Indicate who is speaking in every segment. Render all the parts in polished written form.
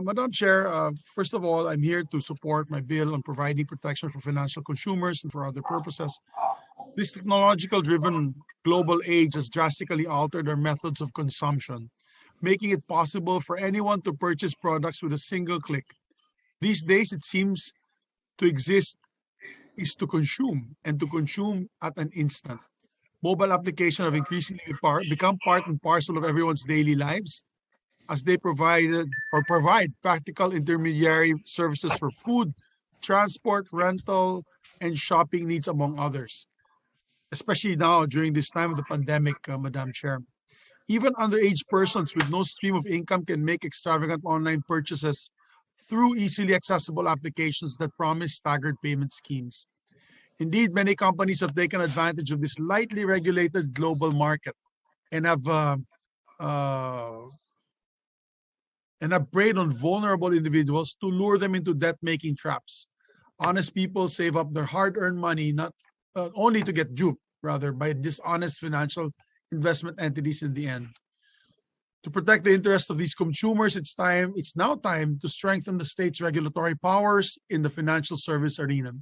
Speaker 1: Madam Chair, first of all, I'm here to support my bill on providing protection for financial consumers and for other purposes. This technological-driven global age has drastically altered our methods of consumption, making it possible for anyone to purchase products with a single click. These days, it seems to exist is to consume and to consume at an instant. Mobile applications have increasingly become part and parcel of everyone's daily lives as they provide practical intermediary services for food, transport, rental, and shopping needs, among others. Especially now during this time of the pandemic, Madam Chair. Even underage persons with no stream of income can make extravagant online purchases through easily accessible applications that promise staggered payment schemes. Indeed, many companies have taken advantage of this lightly regulated global market and uh, preyed on vulnerable individuals to lure them into debt-making traps. Honest people save up their hard-earned money not only to get duped, rather, by dishonest financial investment entities in the end. To protect the interests of these consumers, it's now time to strengthen the state's regulatory powers in the financial service arena.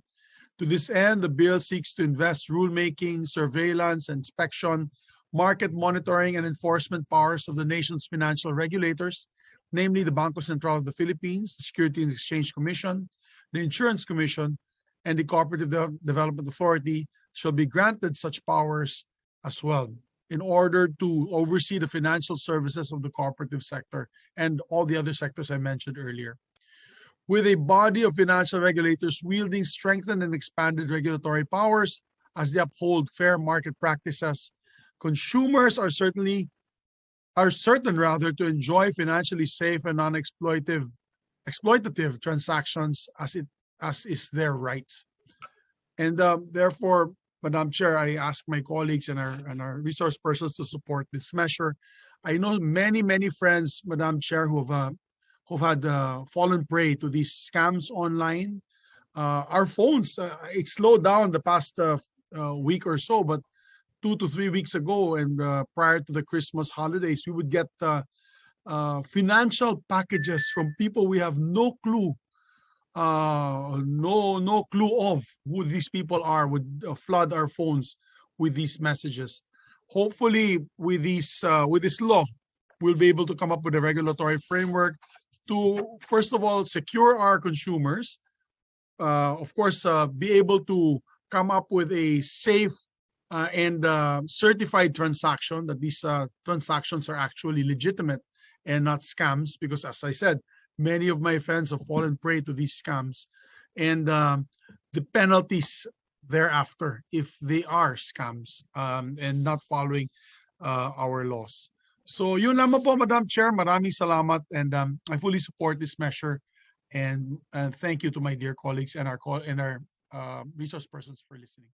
Speaker 1: To this end, the bill seeks to invest rulemaking, surveillance, inspection, market monitoring, and enforcement powers of the nation's financial regulators, namely the Bangko Sentral of the Philippines, the Security and Exchange Commission, the Insurance Commission, and the Cooperative Development Authority shall be granted such powers as well in order to oversee the financial services of the cooperative sector and all the other sectors I mentioned earlier. With a body of financial regulators wielding strengthened and expanded regulatory powers as they uphold fair market practices, consumers are certain rather to enjoy financially safe and non-exploitative transactions as is their right. And therefore, Madam Chair, I ask my colleagues and our resource persons to support this measure. I know many friends, Madam Chair, who've had fallen prey to these scams online. Our phones, it slowed down the past week or so, but 2 to 3 weeks ago and prior to the Christmas holidays, we would get financial packages from people we have no clue no clue of who these people are, would flood our phones with these messages. Hopefully, with this law, we'll be able to come up with a regulatory framework to, first of all, secure our consumers. Of course, be able to come up with a safe and certified transaction, that these transactions are actually legitimate and not scams, because as I said, many of my friends have fallen prey to these scams, and the penalties thereafter if they are scams and not following our laws. So yun lamang po, Madam Chair. Maraming salamat, and I fully support this measure. And thank you to my dear colleagues and our resource persons for listening.